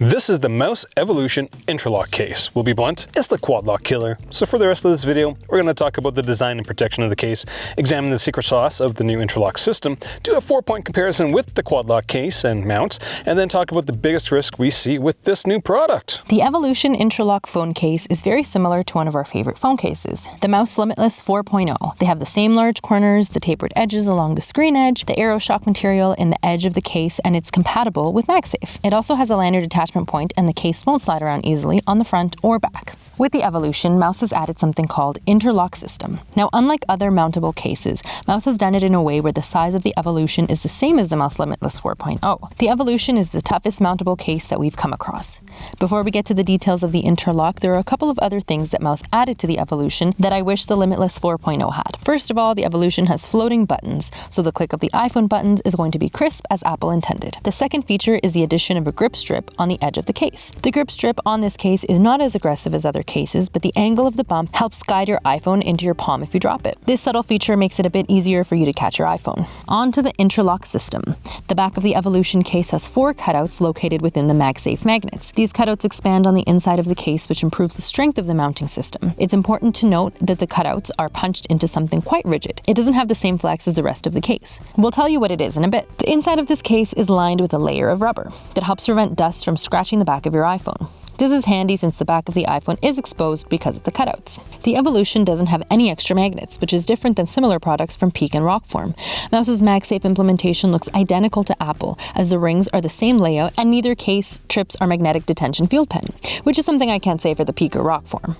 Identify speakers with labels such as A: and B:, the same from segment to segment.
A: This is the Mous Evolution IntraLock case. We'll be blunt, it's the QuadLock killer. So for the rest of this video, we're going to talk about the design and protection of the case, examine the secret sauce of the new InterLock system, do a 4-point comparison with the QuadLock case and mounts, and then talk about the biggest risk we see with this new product.
B: The Evolution IntraLock phone case is very similar to one of our favorite phone cases, the Mous Limitless 4.0. They have the same large corners, the tapered edges along the screen edge, the AeroShock material in the edge of the case, and it's compatible with MagSafe. It also has a lanyard attachment point, and the case won't slide around easily on the front or back. With the Evolution, Mous has added something called InterLock system. Now, unlike other mountable cases, Mous has done it in a way where the size of the Evolution is the same as the Mous Limitless 4.0. The Evolution is the toughest mountable case that we've come across. Before we get to the details of the InterLock, there are a couple of other things that Mous added to the Evolution that I wish the Limitless 4.0 had. First of all, the Evolution has floating buttons, so the click of the iPhone buttons is going to be crisp as Apple intended. The second feature is the addition of a grip strip on the edge of the case. The grip strip on this case is not as aggressive as other cases, but the angle of the bump helps guide your iPhone into your palm if you drop it. This subtle feature makes it a bit easier for you to catch your iPhone. On to the InterLock system. The back of the Evolution case has 4 cutouts located within the MagSafe magnets. These cutouts expand on the inside of the case, which improves the strength of the mounting system. It's important to note that the cutouts are punched into something quite rigid. It doesn't have the same flex as the rest of the case. We'll tell you what it is in a bit. The inside of this case is lined with a layer of rubber that helps prevent dust from scratching the back of your iPhone. This is handy since the back of the iPhone is exposed because of the cutouts. The Evolution doesn't have any extra magnets, which is different than similar products from Peak and Rokform. Mous's MagSafe implementation looks identical to Apple, as the rings are the same layout and neither case trips our magnetic detention field pen, which is something I can't say for the Peak or Rokform.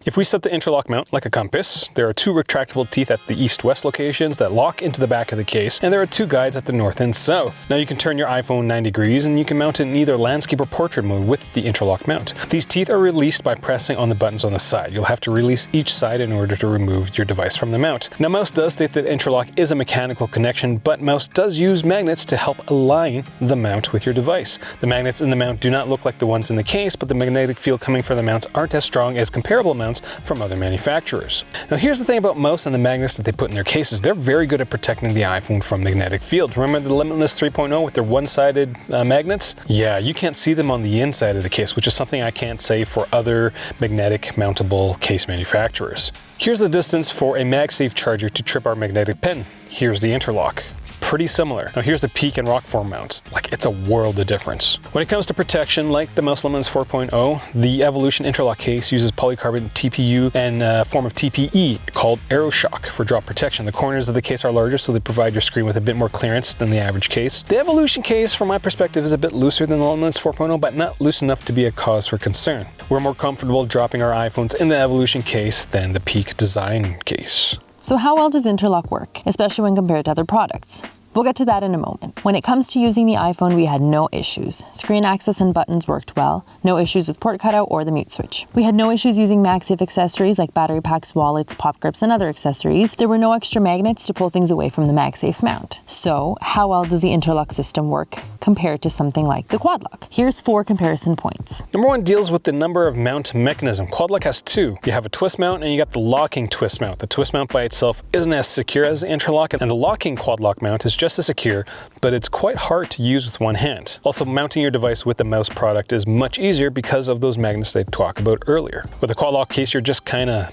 A: If we set the InterLock mount like a compass, there are 2 retractable teeth at the east-west locations that lock into the back of the case, and there are 2 guides at the north and south. Now you can turn your iPhone 90 degrees and you can mount it in either landscape or portrait mode with the InterLock mount. These teeth are released by pressing on the buttons on the side. You'll have to release each side in order to remove your device from the mount. Now Mous does state that InterLock is a mechanical connection, but Mous does use magnets to help align the mount with your device. The magnets in the mount do not look like the ones in the case, but the magnetic field coming from the mounts aren't as strong as comparable mounts from other manufacturers. Now here's the thing about Mous and the magnets that they put in their cases. They're very good at protecting the iPhone from magnetic fields. Remember the Limitless 3.0 with their one-sided magnets? Yeah, you can't see them on the inside of the case, which is something I can't say for other magnetic mountable case manufacturers. Here's the distance for a MagSafe charger to trip our magnetic pen. Here's the InterLock. Pretty similar. Now here's the Peak and Rokform mounts. Like, it's a world of difference. When it comes to protection, like the Mous Limitless 4.0, the Evolution InterLock case uses polycarbonate TPU and a form of TPE called AeroShock for drop protection. The corners of the case are larger, so they provide your screen with a bit more clearance than the average case. The Evolution case, from my perspective, is a bit looser than the Limitless 4.0, but not loose enough to be a cause for concern. We're more comfortable dropping our iPhones in the Evolution case than the Peak design case.
B: So how well does InterLock work, especially when compared to other products? We'll get to that in a moment. When it comes to using the iPhone, we had no issues. Screen access and buttons worked well, no issues with port cutout or the mute switch. We had no issues using MagSafe accessories like battery packs, wallets, pop grips, and other accessories. There were no extra magnets to pull things away from the MagSafe mount. So how well does the InterLock system work compared to something like the QuadLock? Here's 4 comparison points.
A: Number 1 deals with the number of mount mechanism. QuadLock has 2. You have a twist mount and you got the locking twist mount. The twist mount by itself isn't as secure as the InterLock, and the locking QuadLock mount is just as secure, but it's quite hard to use with one hand. Also, mounting your device with the Mous product is much easier because of those magnets they talked about earlier. With a QuadLock case, you're just kind of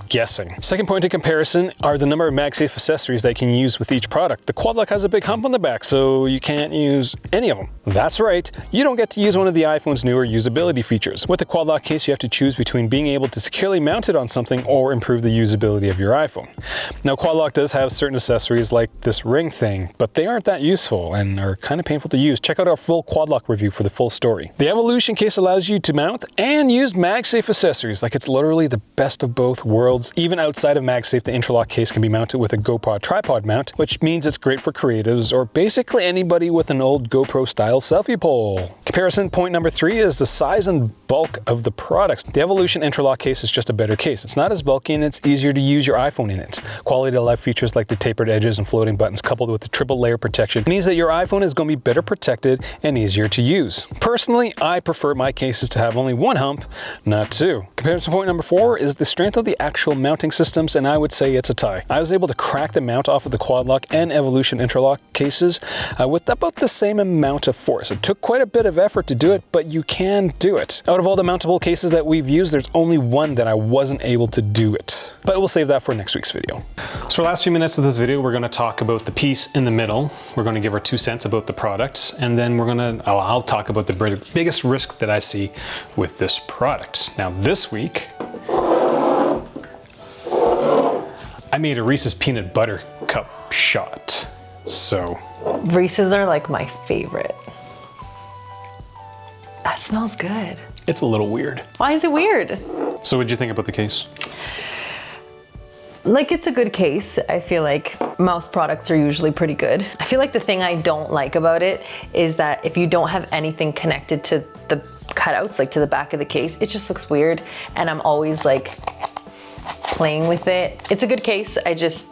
A: guessing. Second point of comparison are the number of MagSafe accessories that you can use with each product. The QuadLock has a big hump on the back, so you can't use any of them. That's right, you don't get to use one of the iPhone's newer usability features. With the QuadLock case, you have to choose between being able to securely mount it on something or improve the usability of your iPhone. Now, QuadLock does have certain accessories like this ring thing, but they aren't that useful and are kind of painful to use. Check out our full QuadLock review for the full story. The Evolution case allows you to mount and use MagSafe accessories. Like, it's literally the best of both worlds. Even outside of MagSafe, the InterLock case can be mounted with a GoPro tripod mount, which means it's great for creatives or basically anybody with an old GoPro style selfie pole. Comparison point number 3 is the size and bulk of the product. The Evolution InterLock case is just a better case. It's not as bulky and it's easier to use your iPhone in it. Quality of life features like the tapered edges and floating buttons coupled with the triple layer protection means that your iPhone is going to be better protected and easier to use. Personally, I prefer my cases to have only 1 hump, not 2. Comparison point number 4 is the strength of the actual mounting systems, and I would say it's a tie. I was able to crack the mount off of the QuadLock and Evolution InterLock cases with about the same amount of force. It took quite a bit of effort to do it, but you can do it. Out of all the mountable cases that we've used, there's only one that I wasn't able to do it. But we'll save that for next week's video. So for the last few minutes of this video, we're going to talk about the piece in the middle. We're going to give our 2 cents about the product, and then I'll talk about the biggest risk that I see with this product. Now this week, I made a Reese's peanut butter cup shot. So
B: Reese's are like my favorite. That smells good.
A: It's a little weird.
B: Why is it weird?
A: So what'd you think about the case?
B: Like, it's a good case. I feel like mouse products are usually pretty good. I feel like the thing I don't like about it is that if you don't have anything connected to the cutouts, like to the back of the case, it just looks weird. And I'm always like playing with it. It's a good case. I just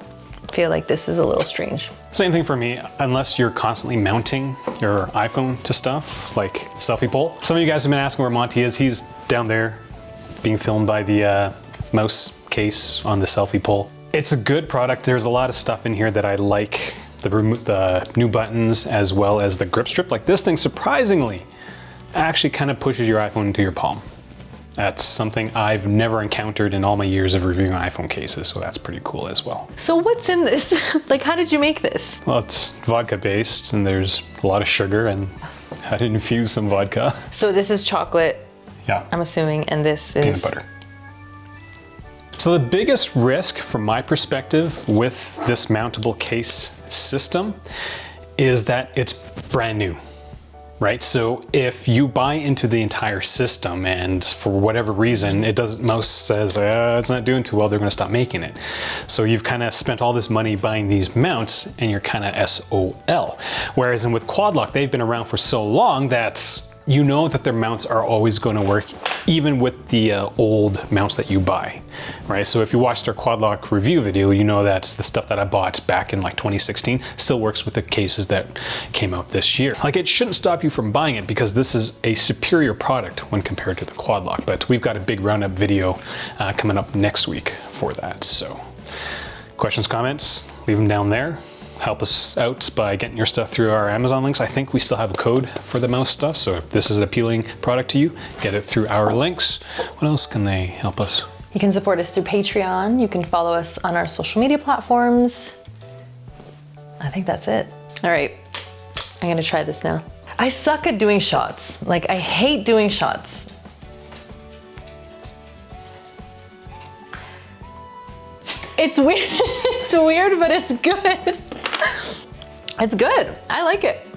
B: feel like this is a little strange.
A: Same thing for me, unless you're constantly mounting your iPhone to stuff, like selfie pole. Some of you guys have been asking where Monty is. He's down there being filmed by the mouse case on the selfie pole. It's a good product. There's a lot of stuff in here that I like. The new buttons as well as the grip strip. Like this thing, surprisingly, actually kind of pushes your iPhone into your palm. That's something I've never encountered in all my years of reviewing iPhone cases, so that's pretty cool as well.
B: So what's in this? Like, how did you make this?
A: Well, it's vodka based and there's a lot of sugar, and I had to infuse some vodka.
B: So this is chocolate,
A: Yeah.
B: I'm assuming, and this is
A: Peanut butter. So the biggest risk from my perspective with this mountable case system is that it's brand new, right? So if you buy into the entire system and for whatever reason, mouse says it's not doing too well, they're gonna stop making it. So you've kind of spent all this money buying these mounts and you're kind of SOL. Whereas with QuadLock, they've been around for so long that you know that their mounts are always going to work even with the old mounts that you buy, right? So if you watched our QuadLock review video, you know that's the stuff that I bought back in like 2016 still works with the cases that came out this year. Like, it shouldn't stop you from buying it because this is a superior product when compared to the QuadLock, but we've got a big roundup video coming up next week for that. So questions, comments, leave them down there. Help us out by getting your stuff through our Amazon links. I think we still have a code for the mouse stuff, so if this is an appealing product to you, get it through our links. What else can they help us?
B: You can support us through Patreon. You can follow us on our social media platforms. I think that's it. All right, I'm gonna try this now. I suck at doing shots. Like, I hate doing shots. It's weird, it's weird, but it's good. It's good, I like it.